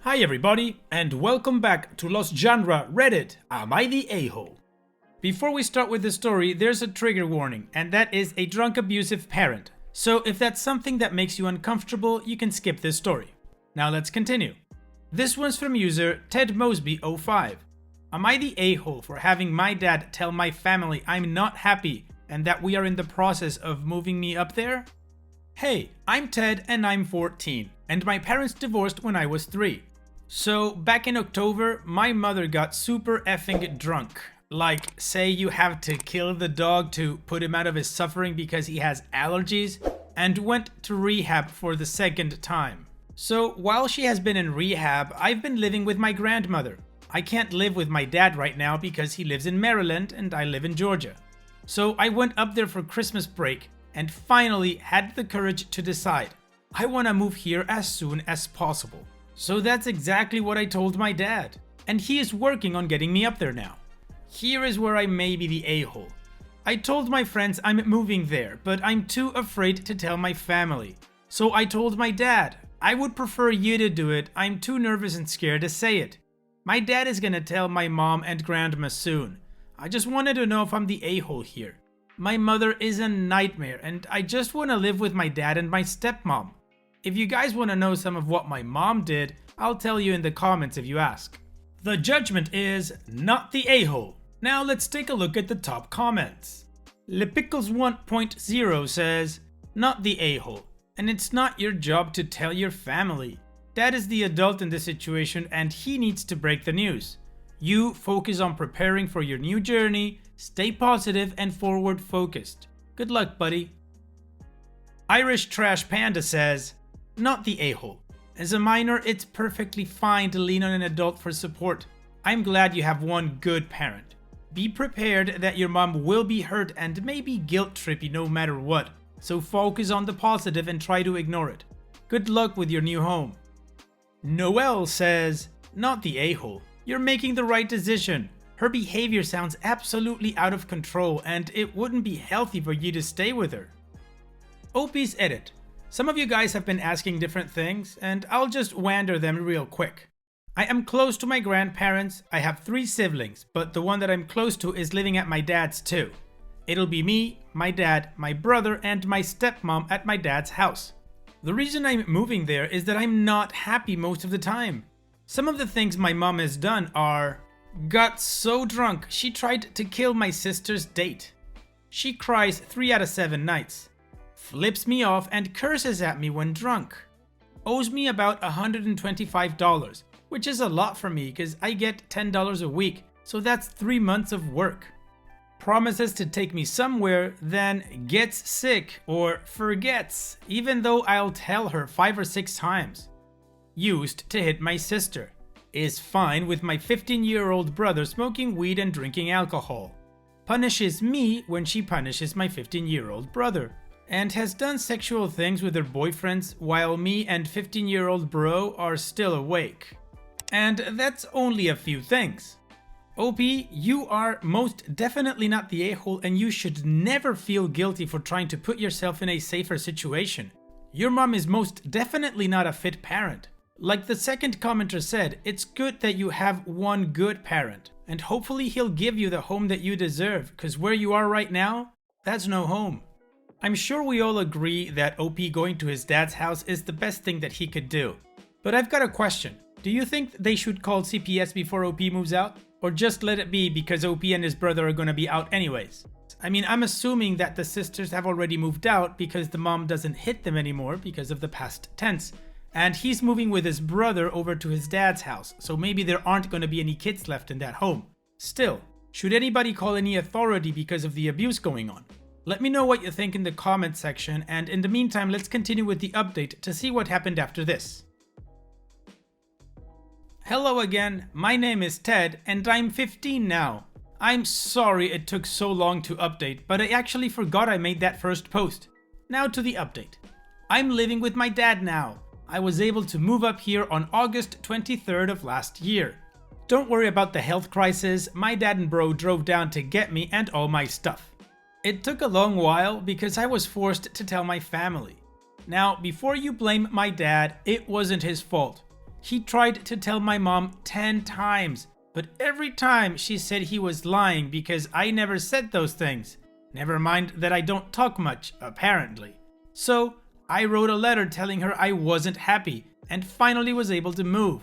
Hi everybody, and welcome back to Los Genre Reddit. Am I the a-hole? Before we start with the story, there's a trigger warning, and that is a drunk abusive parent. So if that's something that makes you uncomfortable, you can skip this story. Now let's continue. This one's from user TedMosby05. Am I the a-hole for having my dad tell my family I'm not happy and that we are in the process of moving me up there? Hey, I'm Ted and I'm 14, and my parents divorced when I was 3. So back in October, my mother got super effing drunk. Like, say you have to kill the dog to put him out of his suffering because he has allergies, and went to rehab for the second time. So while she has been in rehab, I've been living with my grandmother. I can't live with my dad right now because he lives in Maryland and I live in Georgia. So I went up there for Christmas break and finally had the courage to decide I want to move here as soon as possible. So that's exactly what I told my dad, and he is working on getting me up there now. Here is where I may be the a-hole. I told my friends I'm moving there, but I'm too afraid to tell my family. So I told my dad, I would prefer you to do it, I'm too nervous and scared to say it. My dad is gonna tell my mom and grandma soon. I just wanted to know if I'm the a-hole here. My mother is a nightmare, and I just want to live with my dad and my stepmom. If you guys want to know some of what my mom did, I'll tell you in the comments if you ask. The judgment is not the a-hole. Now let's take a look at the top comments. LePickles 1.0 says, not the a-hole, and it's not your job to tell your family. Dad is the adult in this situation and he needs to break the news. You focus on preparing for your new journey, stay positive and forward focused. Good luck, buddy. Irish Trash Panda says, not the a-hole. As a minor, it's perfectly fine to lean on an adult for support. I'm glad you have one good parent. Be prepared that your mom will be hurt and maybe guilt trip you no matter what, so focus on the positive and try to ignore it. Good luck with your new home. Noelle says, not the a-hole. You're making the right decision. Her behavior sounds absolutely out of control and it wouldn't be healthy for you to stay with her. Opie's Edit. Some of you guys have been asking different things, and I'll just wander them real quick. I am close to my grandparents. I have 3 siblings, but the one that I'm close to is living at my dad's too. It'll be me, my dad, my brother, and my stepmom at my dad's house. The reason I'm moving there is that I'm not happy most of the time. Some of the things my mom has done are: got so drunk she tried to kill my sister's date. She cries 3 out of 7 nights. Flips me off and curses at me when drunk. Owes me about $125, which is a lot for me because I get $10 a week, so that's 3 months of work. Promises to take me somewhere, then gets sick or forgets, even though I'll tell her 5 or 6 times. Used to hit my sister. Is fine with my 15-year-old brother smoking weed and drinking alcohol. Punishes me when she punishes my 15-year-old brother. And has done sexual things with her boyfriends while me and 15-year-old bro are still awake. And that's only a few things. OP, you are most definitely not the a-hole and you should never feel guilty for trying to put yourself in a safer situation. Your mom is most definitely not a fit parent. Like the second commenter said, it's good that you have one good parent, and hopefully he'll give you the home that you deserve, because where you are right now, that's no home. I'm sure we all agree that OP going to his dad's house is the best thing that he could do. But I've got a question. Do you think they should call CPS before OP moves out? Or just let it be because OP and his brother are gonna be out anyways? I mean, I'm assuming that the sisters have already moved out because the mom doesn't hit them anymore because of the past tense. And he's moving with his brother over to his dad's house, so maybe there aren't gonna be any kids left in that home. Still, should anybody call any authority because of the abuse going on? Let me know what you think in the comment section, and in the meantime, let's continue with the update to see what happened after this. Hello again, my name is Ted, and I'm 15 now. I'm sorry it took so long to update, but I actually forgot I made that first post. Now to the update. I'm living with my dad now. I was able to move up here on August 23rd of last year. Don't worry about the health crisis, my dad and bro drove down to get me and all my stuff. It took a long while because I was forced to tell my family. Now, before you blame my dad, it wasn't his fault. He tried to tell my mom 10 times, but every time she said he was lying because I never said those things. Never mind that I don't talk much, apparently. So I wrote a letter telling her I wasn't happy and finally was able to move.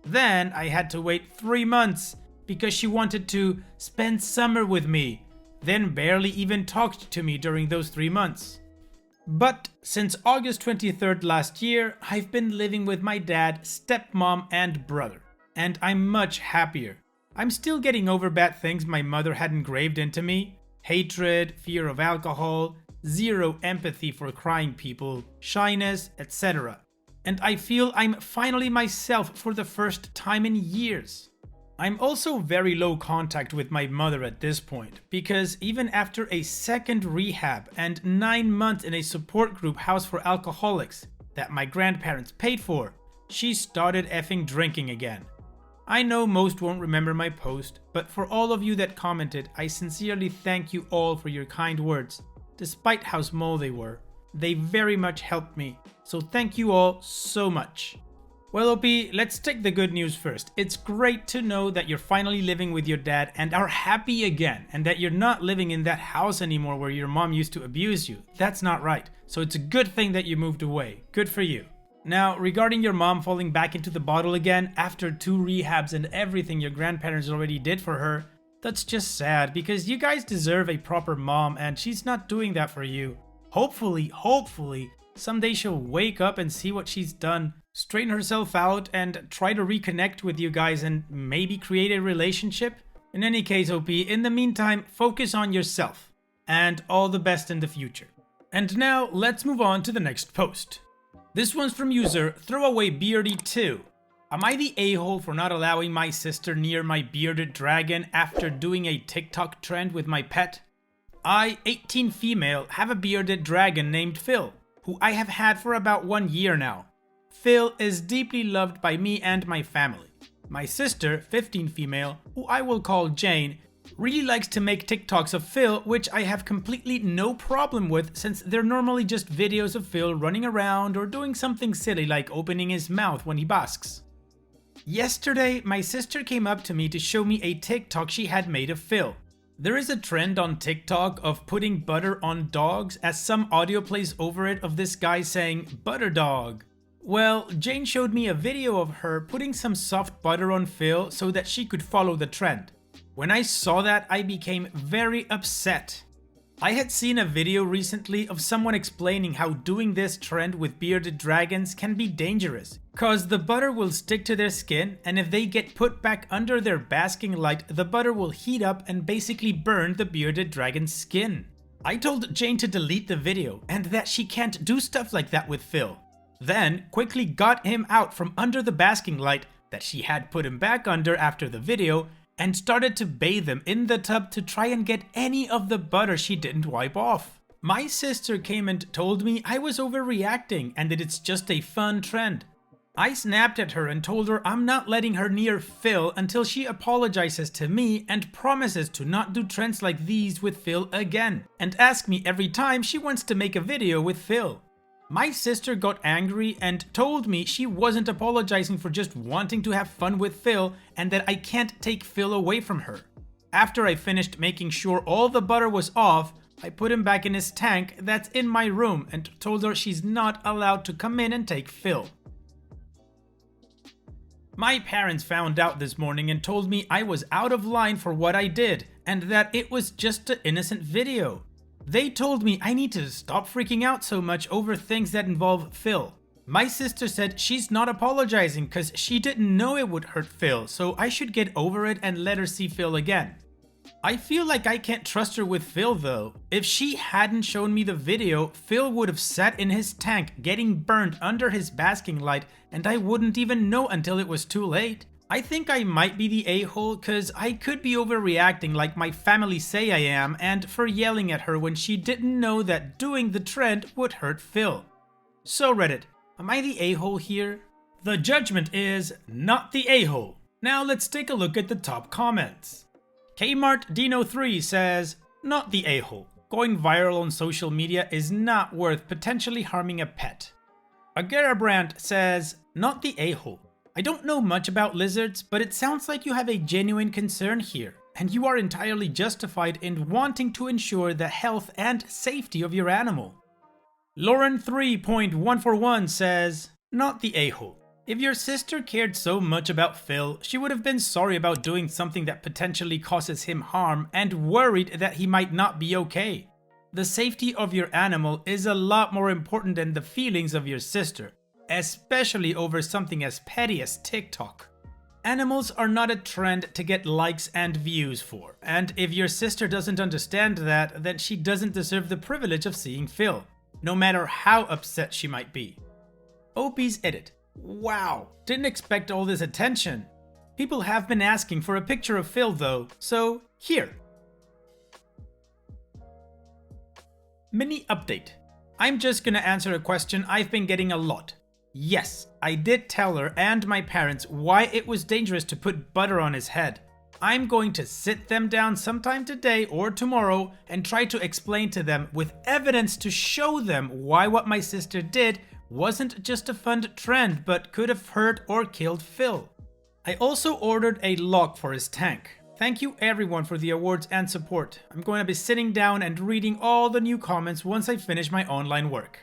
Then I had to wait 3 months because she wanted to spend summer with me, then barely even talked to me during those 3 months. But since August 23rd last year, I've been living with my dad, stepmom, and brother, and I'm much happier. I'm still getting over bad things my mother had engraved into me: hatred, fear of alcohol, zero empathy for crying people, shyness, etc. And I feel I'm finally myself for the first time in years. I'm also very low contact with my mother at this point, because even after a second rehab and 9 months in a support group house for alcoholics that my grandparents paid for, she started effing drinking again. I know most won't remember my post, but for all of you that commented, I sincerely thank you all for your kind words. Despite how small they were, they very much helped me, so thank you all so much. Well, OP, let's take the good news first. It's great to know that you're finally living with your dad and are happy again, and that you're not living in that house anymore where your mom used to abuse you. That's not right. So it's a good thing that you moved away. Good for you. Now, regarding your mom falling back into the bottle again after 2 rehabs and everything your grandparents already did for her, that's just sad because you guys deserve a proper mom and she's not doing that for you. Hopefully, someday she'll wake up and see what she's done, straighten herself out, and try to reconnect with you guys and maybe create a relationship. In any case, OP, in the meantime, focus on yourself. And all the best in the future. And now, let's move on to the next post. This one's from user ThrowawayBeardy2. Am I the a-hole for not allowing my sister near my bearded dragon after doing a TikTok trend with my pet? I, 18 female, have a bearded dragon named Phil, who I have had for about 1 year now. Phil is deeply loved by me and my family. My sister, 15 female, who I will call Jane, really likes to make TikToks of Phil, which I have completely no problem with since they're normally just videos of Phil running around or doing something silly like opening his mouth when he basks. Yesterday, my sister came up to me to show me a TikTok she had made of Phil. There is a trend on TikTok of putting butter on dogs as some audio plays over it of this guy saying, "butter dog." Well, Jane showed me a video of her putting some soft butter on Phil so that she could follow the trend. When I saw that, I became very upset. I had seen a video recently of someone explaining how doing this trend with bearded dragons can be dangerous, cause the butter will stick to their skin, and if they get put back under their basking light, the butter will heat up and basically burn the bearded dragon's skin. I told Jane to delete the video and that she can't do stuff like that with Phil. Then quickly got him out from under the basking light that she had put him back under after the video and started to bathe him in the tub to try and get any of the butter she didn't wipe off. My sister came and told me I was overreacting and that it's just a fun trend. I snapped at her and told her I'm not letting her near Phil until she apologizes to me and promises to not do trends like these with Phil again, and ask me every time she wants to make a video with Phil. My sister got angry and told me she wasn't apologizing for just wanting to have fun with Phil and that I can't take Phil away from her. After I finished making sure all the butter was off, I put him back in his tank that's in my room and told her she's not allowed to come in and take Phil. My parents found out this morning and told me I was out of line for what I did and that it was just an innocent video. They told me I need to stop freaking out so much over things that involve Phil. My sister said she's not apologizing because she didn't know it would hurt Phil, so I should get over it and let her see Phil again. I feel like I can't trust her with Phil though. If she hadn't shown me the video, Phil would have sat in his tank getting burned under his basking light and I wouldn't even know until it was too late. I think I might be the a-hole because I could be overreacting like my family say I am and for yelling at her when she didn't know that doing the trend would hurt Phil. So Reddit, am I the a-hole here? The judgment is not the a-hole. Now let's take a look at the top comments. Kmart Dino 3 says, not the a-hole. Going viral on social media is not worth potentially harming a pet. Agarabrand says, not the a-hole. I don't know much about lizards, but it sounds like you have a genuine concern here, and you are entirely justified in wanting to ensure the health and safety of your animal. Lauren 3.141 says, not the a-hole. If your sister cared so much about Phil, she would have been sorry about doing something that potentially causes him harm and worried that he might not be okay. The safety of your animal is a lot more important than the feelings of your sister, especially over something as petty as TikTok. Animals are not a trend to get likes and views for, and if your sister doesn't understand that, then she doesn't deserve the privilege of seeing Phil, no matter how upset she might be. OP's edit. Wow, didn't expect all this attention. People have been asking for a picture of Phil though, so here. Mini update. I'm just gonna answer a question I've been getting a lot. Yes, I did tell her and my parents why it was dangerous to put butter on his head. I'm going to sit them down sometime today or tomorrow and try to explain to them with evidence to show them why what my sister did wasn't just a fun trend but could have hurt or killed Phil. I also ordered a lock for his tank. Thank you everyone for the awards and support. I'm going to be sitting down and reading all the new comments once I finish my online work.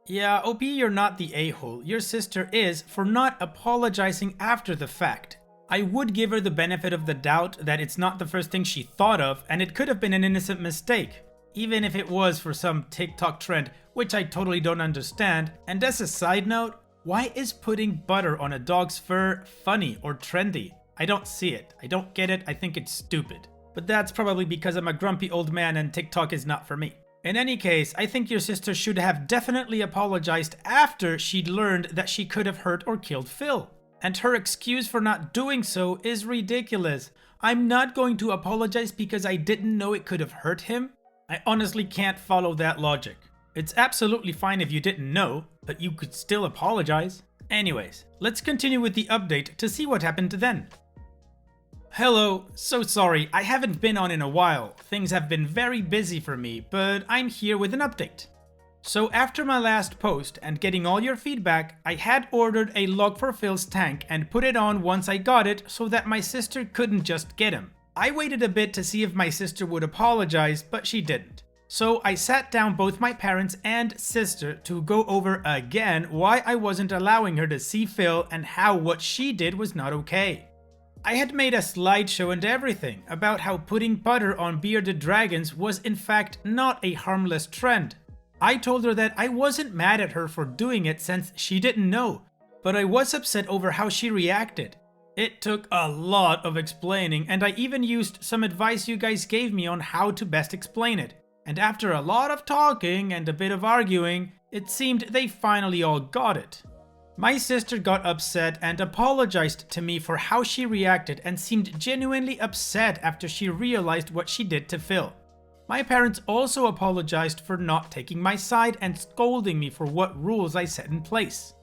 Yeah, OP, you're not the a-hole. Your sister is for not apologizing after the fact. I would give her the benefit of the doubt that it's not the first thing she thought of and it could have been an innocent mistake. Even if it was for some TikTok trend, which I totally don't understand. And as a side note, why is putting butter on a dog's fur funny or trendy? I don't see it. I don't get it. I think it's stupid. But that's probably because I'm a grumpy old man and TikTok is not for me. In any case, I think your sister should have definitely apologized after she'd learned that she could have hurt or killed Phil. And her excuse for not doing so is ridiculous. I'm not going to apologize because I didn't know it could have hurt him. I honestly can't follow that logic. It's absolutely fine if you didn't know, but you could still apologize. Anyways, let's continue with the update to see what happened then. Hello, so sorry, I haven't been on in a while. Things have been very busy for me, but I'm here with an update. So after my last post and getting all your feedback, I had ordered a lock for Phil's tank and put it on once I got it so that my sister couldn't just get him. I waited a bit to see if my sister would apologize, but she didn't. So I sat down both my parents and sister to go over again why I wasn't allowing her to see Phil and how what she did was not okay. I had made a slideshow and everything about how putting butter on bearded dragons was in fact not a harmless trend. I told her that I wasn't mad at her for doing it since she didn't know, but I was upset over how she reacted. It took a lot of explaining, and I even used some advice you guys gave me on how to best explain it. And after a lot of talking and a bit of arguing, it seemed they finally all got it. My sister got upset and apologized to me for how she reacted and seemed genuinely upset after she realized what she did to Phil. My parents also apologized for not taking my side and scolding me for what rules I set in place.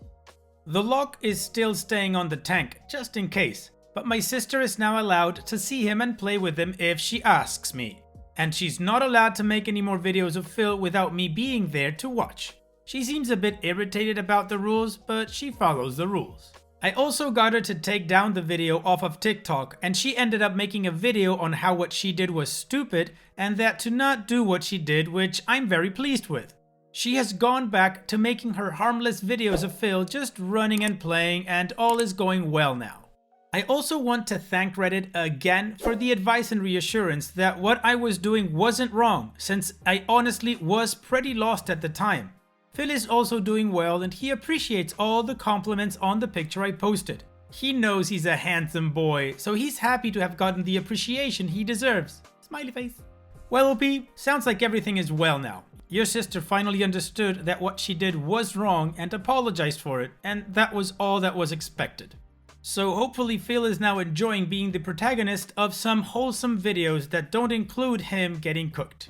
The lock is still staying on the tank, just in case, but my sister is now allowed to see him and play with him if she asks me. And she's not allowed to make any more videos of Phil without me being there to watch. She seems a bit irritated about the rules, but she follows the rules. I also got her to take down the video off of TikTok, and she ended up making a video on how what she did was stupid and that to not do what she did, which I'm very pleased with. She has gone back to making her harmless videos of Phil just running and playing, and all is going well now. I also want to thank Reddit again for the advice and reassurance that what I was doing wasn't wrong, since I honestly was pretty lost at the time. Phil is also doing well and he appreciates all the compliments on the picture I posted. He knows he's a handsome boy, so he's happy to have gotten the appreciation he deserves. Smiley face. Well, OP, sounds like everything is well now. Your sister finally understood that what she did was wrong and apologized for it, and that was all that was expected. So hopefully Phil is now enjoying being the protagonist of some wholesome videos that don't include him getting cooked.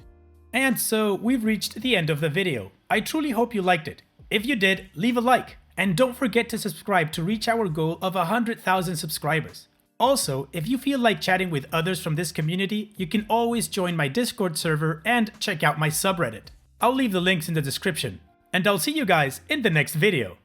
And so we've reached the end of the video. I truly hope you liked it. If you did, leave a like, and don't forget to subscribe to reach our goal of 100,000 subscribers. Also, if you feel like chatting with others from this community, you can always join my Discord server and check out my subreddit. I'll leave the links in the description, and I'll see you guys in the next video.